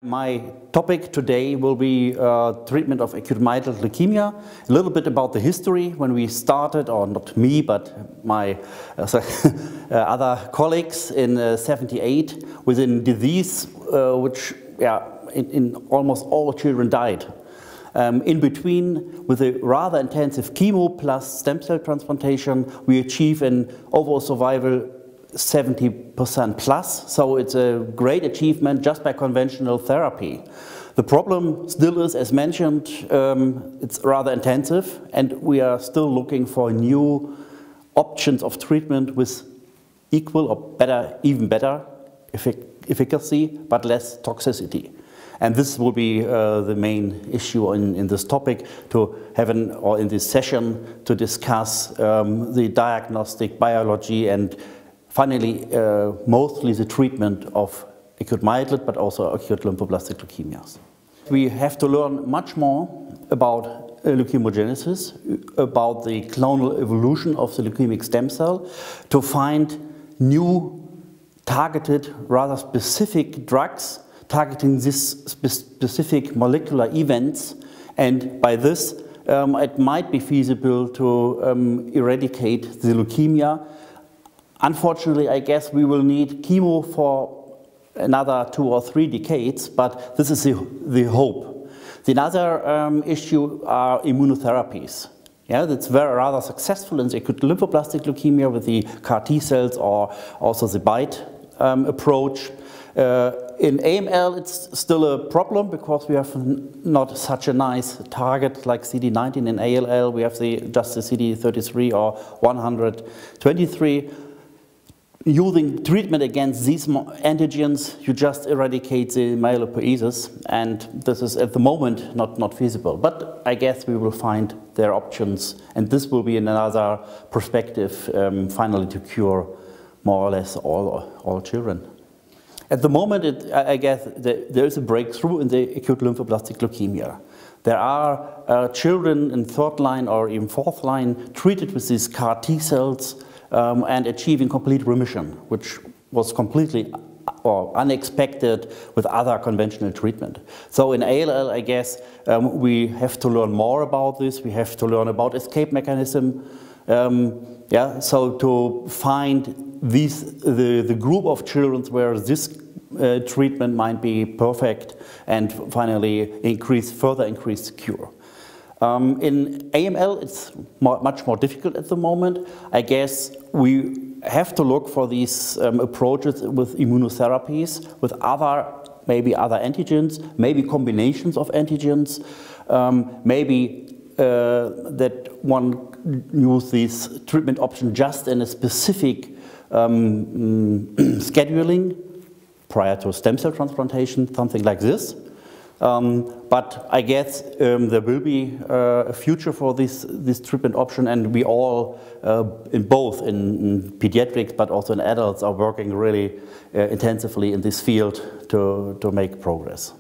My topic today will be treatment of acute myeloid leukemia. A little bit about the history when we started, or not me, but my other colleagues in '78 with a disease which, in almost all children died. In between, with a rather intensive chemo plus stem cell transplantation, we achieve an overall survival 70% plus, so it's a great achievement just by conventional therapy. The problem still is, as mentioned, it's rather intensive, and we are still looking for new options of treatment with equal or better, even better efficacy, but less toxicity. And this will be the main issue in this topic, to have or in this session, to discuss the diagnostic biology and finally, mostly the treatment of acute myeloid, but also acute lymphoblastic leukemias. We have to learn much more about leukemogenesis, about the clonal evolution of the leukemic stem cell, to find new targeted, rather specific drugs targeting these specific molecular events, and by this it might be feasible to eradicate the leukemia. Unfortunately, I guess we will need chemo for another 2 or 3 decades, but this is the hope. The other issue are immunotherapies. Yeah, that's rather successful in the acute lymphoblastic leukemia with the CAR T cells, or also the BiTE approach. In AML, it's still a problem because we have not such a nice target like CD19. In ALL, we have just the CD33 or 123. Using treatment against these antigens, you just eradicate the myelopoiesis, and this is at the moment not feasible. But I guess we will find their options, and this will be another perspective finally to cure more or less all children. At the moment, I guess there is a breakthrough in the acute lymphoblastic leukemia. There are children in 3rd line or even 4th line treated with these CAR T cells and achieving complete remission, which was completely unexpected with other conventional treatment. So in ALL, I guess we have to learn more about this. We have to learn about escape mechanism. So to find the group of children where this treatment might be perfect, and finally further increase cure. In AML, it's much more difficult at the moment. I guess we have to look for these approaches with immunotherapies, with maybe other antigens, maybe combinations of antigens, maybe that one use this treatment option just in a specific scheduling prior to stem cell transplantation, something like this. But I guess there will be a future for this treatment option, and we all, in pediatrics but also in adults, are working really intensively in this field to make progress.